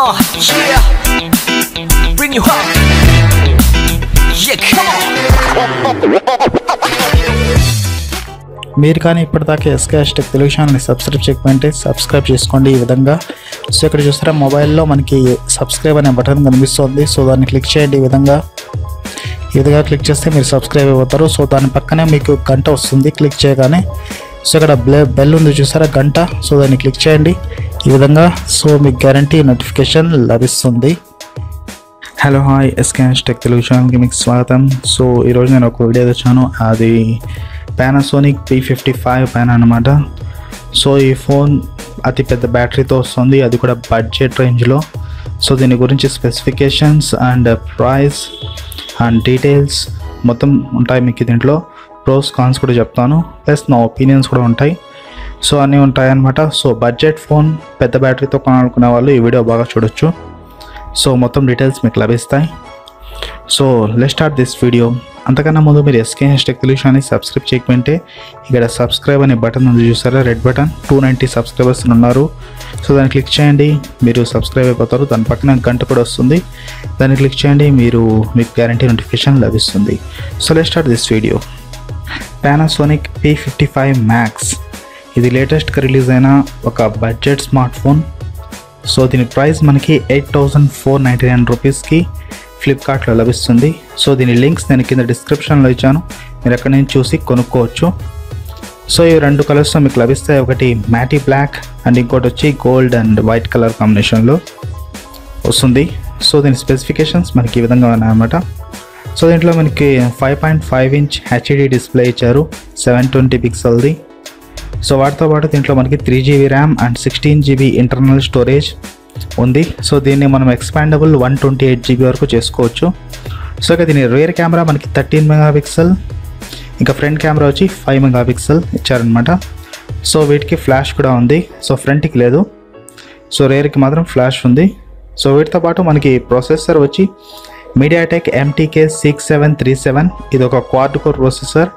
Yeah, bring you up. Yeah, come on. మీరు కానీ ఇప్పటిదాకా ఎస్కేఎస్ టెక్ తెలుగు ఛానల్ని సబ్స్క్రైబ్ చేయకపోతే సబ్స్క్రైబ్ చేసుకోండి. ఈ విధంగా సో ఇక్కడ చూస్తారా మొబైల్లో మనకి సబ్స్క్రైబ్ అనే బటన్ కనిపిస్తుంది. సో దాన్ని క్లిక్ చేయండి. ఈ విధంగా క్లిక్ చేస్తే మీరు సబ్స్క్రైబ్ అయిపోతారు. సో దాని పక్కనే మీకు గంట వస్తుంది క్లిక్ చేయగానే. సో ఇక్కడ బెల్ ఉంది చూసారా గంట, సో దాన్ని క్లిక్ చేయండి ఈ విధంగా. సో మీకు గ్యారంటీ నోటిఫికేషన్ లభిస్తుంది. Hello hi, SKS tech Telugu ఛానల్కి మీకు స్వాగతం. సో ఈరోజు నేను ఒక వీడియో తెచ్చాను, అది పానాసోనిక్ P55 పైన అనమాట. సో ఈ ఫోన్ అతి పెద్ద బ్యాటరీతో వస్తుంది, అది కూడా బడ్జెట్ రేంజ్లో. సో దీని గురించి specifications and price and details మొత్తం ఉంటాయి మీకు దీంట్లో. ప్రోస్ కాన్స్ కూడా చెప్తాను, ప్లస్ నా ఒపీనియన్స్ కూడా ఉంటాయి. సో అన్నీ ఉంటాయన్నమాట. సో బడ్జెట్ ఫోన్ పెద్ద బ్యాటరీతో కొనాలనుకునే వాళ్ళు ఈ వీడియో బాగా చూడొచ్చు. సో మొత్తం డీటెయిల్స్ మీకు లభిస్తాయి. So let's start this video. అంతకన్నా ముందు మీరు ఎస్కేఎస్ టెక్ తెలుగు ఛానల్ని సబ్స్క్రైబ్ చేయకపోతే ఇక్కడ సబ్స్క్రైబ్ అనే బటన్ ఉంది చూసారా, రెడ్ బటన్. 290 సబ్స్క్రైబర్స్ ఉన్నారు. సో దాన్ని క్లిక్ చేయండి, మీరు సబ్స్క్రైబ్ అయిపోతారు. దాని పక్కన గంట కూడా వస్తుంది, దాన్ని క్లిక్ చేయండి, మీకు గ్యారంటీ నోటిఫికేషన్ లభిస్తుంది. So let's start this video. Panasonic P55 Max ఇది లేటెస్ట్గా రిలీజ్ అయిన ఒక బడ్జెట్ స్మార్ట్ ఫోన్. సో దీని ప్రైస్ మనకి 8499 రూపీస్కి ఫ్లిప్కార్ట్లో లభిస్తుంది. సో దీని లింక్స్ నేను కింద డిస్క్రిప్షన్లో ఇచ్చాను, మీరు ఎక్కడి నుంచి చూసి కొనుక్కోవచ్చు. సో ఈ రెండు కలర్స్లో మీకు లభిస్తాయి, ఒకటి మ్యాటీ బ్లాక్ అండ్ ఇంకోటి వచ్చి గోల్డ్ అండ్ వైట్ కలర్ కాంబినేషన్లో వస్తుంది. సో దీని స్పెసిఫికేషన్స్ మనకి ఈ విధంగా ఉన్నాయన్నమాట. సో దీంట్లో మనకి 5.5 ఇంచ్ హెచ్డి డిస్ప్లే ఇచ్చారు, 720 పిక్సెల్ది. సో వాటితో పాటు దీంట్లో మనకి 3GB RAM and 16GB internal storage ఉంది. సో దీన్ని మనం ఎక్స్పాండబుల్ 128GB వరకు చేసుకోవచ్చు. సో ఇక దీని రియర్ కెమెరా మనకి 13 మెగాపిక్సెల్, ఇంకా ఫ్రంట్ కెమెరా వచ్చి 5 మెగాపిక్సెల్ ఇచ్చారనమాట. సో వీటికి ఫ్లాష్ కూడా ఉంది. సో ఫ్రంట్కి లేదు, సో రియర్కి మాత్రం ఫ్లాష్ ఉంది. సో వీటితో పాటు మనకి ప్రాసెసర్ వచ్చి MediaTek MTK 6737, ఇది ఒక క్వాడ్ కోర్ ప్రాసెసర్,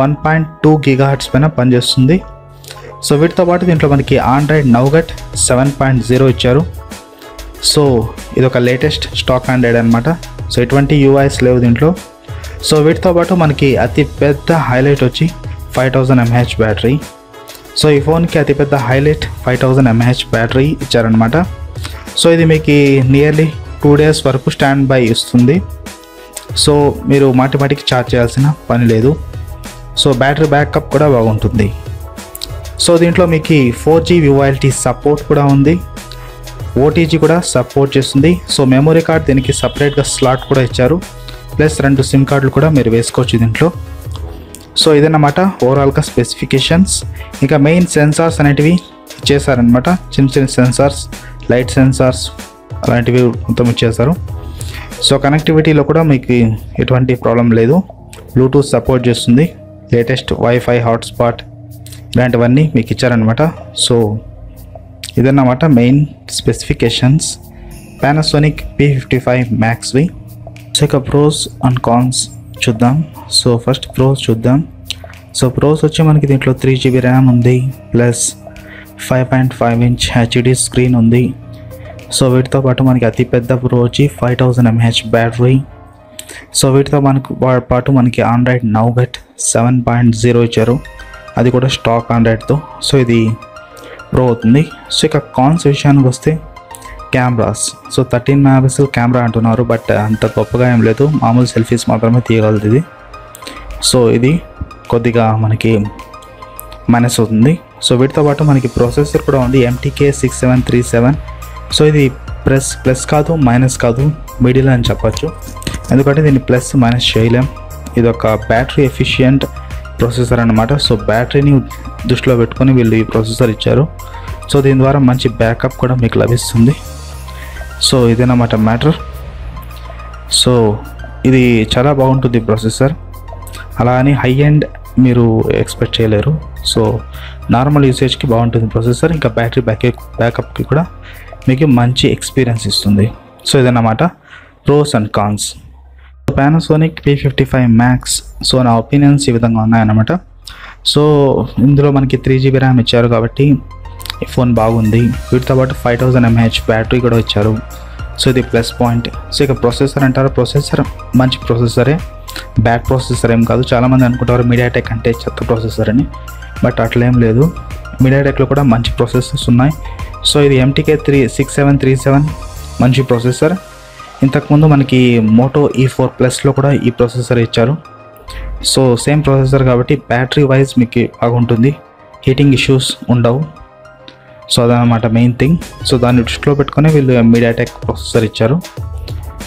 1.2 GHz పైన పనిచేస్తుంది. సో వీటితో పాటు దీంట్లో మనకి ఆండ్రాయిడ్ నౌగట్ 7.0 ఇచ్చారు. సో ఇది ఒక లేటెస్ట్ స్టాక్ ఆండ్రాయిడ్ అనమాట. సో ఎటువంటి UIs లేవు దీంట్లో. సో వీటితో పాటు మనకి అతి పెద్ద హైలైట్ వచ్చి 5000 mAh బ్యాటరీ. సో ఈ ఫోన్కి అతిపెద్ద హైలైట్ 5000 mAh బ్యాటరీ ఇచ్చారనమాట. సో ఇది మీకు నియర్లీ 2 days వరకు స్టాండ్ బై ఇస్తుంది. సో మీరు మాటికి ఛార్జ్ చేయాల్సిన పని లేదు. సో బ్యాటరీ బ్యాకప్ కూడా బాగుంటుంది. సో దీంట్లో మీకు 4G VoLTE సపోర్ట్ కూడా ఉంది, OTG కూడా సపోర్ట్ చేస్తుంది. సో మెమొరీ కార్డ్ దీనికి సపరేట్గా స్లాట్ కూడా ఇచ్చారు, ప్లస్ 2 సిమ్ కార్డులు కూడా మీరు వేసుకోవచ్చు దీంట్లో. సో ఇదన్నమాట ఓవరాల్గా స్పెసిఫికేషన్స్. ఇంకా మెయిన్ సెన్సార్స్ అనేటివి ఇచ్చేసారనమాట, చిన్న సెన్సార్స్, లైట్ సెన్సార్స్ అలాంటివి మొత్తం ఇచ్చేసారు. సో కనెక్టివిటీలో కూడా మీకు ఎటువంటి ప్రాబ్లం లేదు, బ్లూటూత్ సపోర్ట్ చేస్తుంది, లేటెస్ట్ వైఫై హాట్స్పాట్ ఇలాంటివన్నీ మీకు ఇచ్చారనమాట. సో ఇదన్నమాట మెయిన్ స్పెసిఫికేషన్స్ పానాసోనిక్ P55 Maxవి. సో ఇక ప్రోస్ అండ్ కాన్స్ చూద్దాం. సో ఫస్ట్ ప్రోస్ చూద్దాం. సో ప్రోస్ వచ్చి మనకి దీంట్లో 3GB ర్యామ్ ఉంది, ప్లస్ 5.5 ఇంచ్ హెచ్డి స్క్రీన్ ఉంది. సో వీటితో పాటు మనకి అతిపెద్ద ప్రో వచ్చి 5000 mAh బ్యాటరీ. సో వీటితో పాటు మనకి ఆండ్రాయిడ్ నౌగట్ 7.0 ఇచ్చారు, అది కూడా స్టాక్ ఆండ్రాయిడ్తో. సో ఇది ప్రో అవుతుంది. సో ఇక కాన్స్ విషయానికి వస్తే కెమెరాస్. సో 13 మెగాపిక్సెల్ కెమెరా అంటున్నారు, బట్ అంత గొప్పగా ఏం లేదు, మామూలు సెల్ఫీస్ మాత్రమే తీయగలదు ఇది. సో ఇది కొద్దిగా మనకి మైనస్ అవుతుంది. సో వీటితో పాటు మనకి ప్రాసెసర్ కూడా ఉంది, MTK 6737. సో ఇది ప్లస్ కాదు మైనస్ కాదు, మిడిల్ అని చెప్పచ్చు, ఎందుకంటే దీన్ని ప్లస్ మైనస్ చేయలేం. ఇది ఒక బ్యాటరీ ఎఫిషియంట్ ప్రాసెసర్ అనమాట. సో బ్యాటరీని దృష్టిలో పెట్టుకొని వీళ్ళు ఈ ప్రాసెసర్ ఇచ్చారు. సో దీని ద్వారా మంచి బ్యాకప్ కూడా మీకు లభిస్తుంది. So ఇదేనమాట matter. సో ఇది చాలా బాగుంటుంది ప్రాసెసర్, అలా అని హై ఎండ్ మీరు ఎక్స్పెక్ట్ చేయలేరు. సో నార్మల్ యూసేజ్కి బాగుంటుంది ప్రాసెసర్, ఇంకా బ్యాటరీ బ్యాకప్కి కూడా మీకు మంచి ఎక్స్పీరియన్స్ ఇస్తుంది. సో ఇదన్నమాట pros and cons. Panasonic P55 Max. So నా ఒపీనియన్స్ ఈ విధంగా ఉన్నాయన్నమాట. సో ఇందులో మనకి 3GB ర్యామ్ ఇచ్చారు కాబట్టి ఈ ఫోన్ బాగుంది. వీటితో పాటు 5000 mAh బ్యాటరీ కూడా ఇచ్చారు. సో ఇది ప్లస్ పాయింట్. సో ఇక ప్రొసెసర్ అంటారు, ప్రొసెసర్ మంచి ప్రొసెసరే, బ్యాడ్ ప్రొసెసర్ ఏం కాదు. చాలామంది అనుకుంటారు మీడియాటెక్ అంటే చెత్త ప్రొసెసర్ అని, బట్ అట్లేం లేదు. మీడియాటెక్లో కూడా మంచి ప్రొసెసర్స్ ఉన్నాయి. సో ఇది MTK 6737 మంచి ప్రొసెసర్. ఇంతకుముందు మనకి మోటో E4 ప్లస్లో కూడా ఈ ప్రొసెసర్ ఇచ్చారు. సో సేమ్ ప్రొసెసర్ కాబట్టి బ్యాటరీ వైజ్ మీకు బాగుంటుంది, హీటింగ్ ఇష్యూస్ ఉండవు. సో అదనమాట మెయిన్ థింగ్. సో దాన్ని దృష్టిలో పెట్టుకొని వీళ్ళు మీడియాటెక్ ప్రొసెసర్ ఇచ్చారు.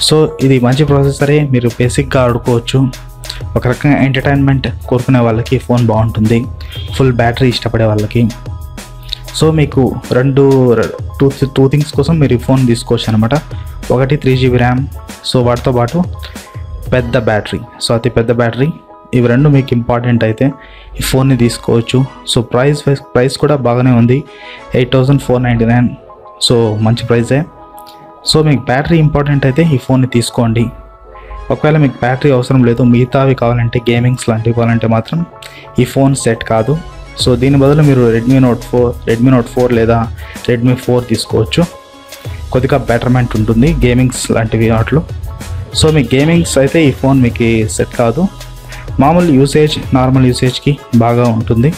సో ఇది మంచి ప్రొసెసరే, మీరు బేసిక్గా ఆడుకోవచ్చు. ఒక రకంగా ఎంటర్టైన్మెంట్ కోరుకునే వాళ్ళకి ఫోన్ బాగుంటుంది, ఫుల్ బ్యాటరీ ఇష్టపడే వాళ్ళకి. సో మీకు టూ థింగ్స్ కోసం మీరు ఈ ఫోన్ తీసుకోవచ్చు అనమాట. ఒకటి 3GB ర్యామ్, సో వాటితో పాటు పెద్ద బ్యాటరీ, సో అతి పెద్ద బ్యాటరీ. ఇవి రెండు మీకు ఇంపార్టెంట్ అయితే ఈ ఫోన్ని తీసుకోవచ్చు. సో ప్రైస్ కూడా బాగానే ఉంది, 8499. సో మంచి ప్రైజే. సో మీకు బ్యాటరీ ఇంపార్టెంట్ అయితే ఈ ఫోన్ని తీసుకోండి. ఒకవేళ మీకు బ్యాటరీ అవసరం లేదు, మిగతావి కావాలంటే గేమింగ్స్ లాంటివి కావాలంటే మాత్రం ఈ ఫోన్ సెట్ కాదు. సో దీని బదులు మీరు రెడ్మీ నోట్ 4 లేదా రెడ్మీ 4 తీసుకోవచ్చు. కొద్దిగా బెటర్మెంట్ ఉంటుంది గేమింగ్స్ లాంటివి వాటిలో. సో మీ గేమింగ్స్ అయితే ఈ ఫోన్ మీకు సెట్ కాదు. మామూలు నార్మల్ యూసేజ్కి బాగా ఉంటుంది.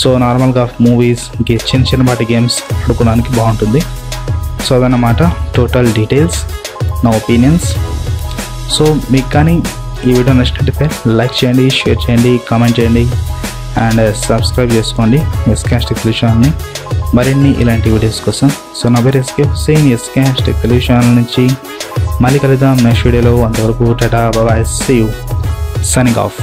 సో నార్మల్గా మూవీస్, చిన్నపాటి గేమ్స్ ఆడుకోవడానికి బాగుంటుంది. సో అదన్నమాట టోటల్ డీటెయిల్స్, నా ఒపీనియన్స్. సో మీకు కానీ ఈ వీడియో నచ్చినట్టయితే లైక్ చేయండి, షేర్ చేయండి, కామెంట్ చేయండి అండ్ సబ్స్క్రైబ్ చేసుకోండి ఎస్కేఎస్ టెక్ తెలుగు ఛానల్ని మరిన్ని ఇలాంటి వీడియోస్ కోసం. సో నా పేరు Hussain, SKS tech Telugu channel నుంచి. మళ్ళీ కలుద్దాం నెక్స్ట్ వీడియోలో. అంతవరకు టాటా, bye, see you, signing of.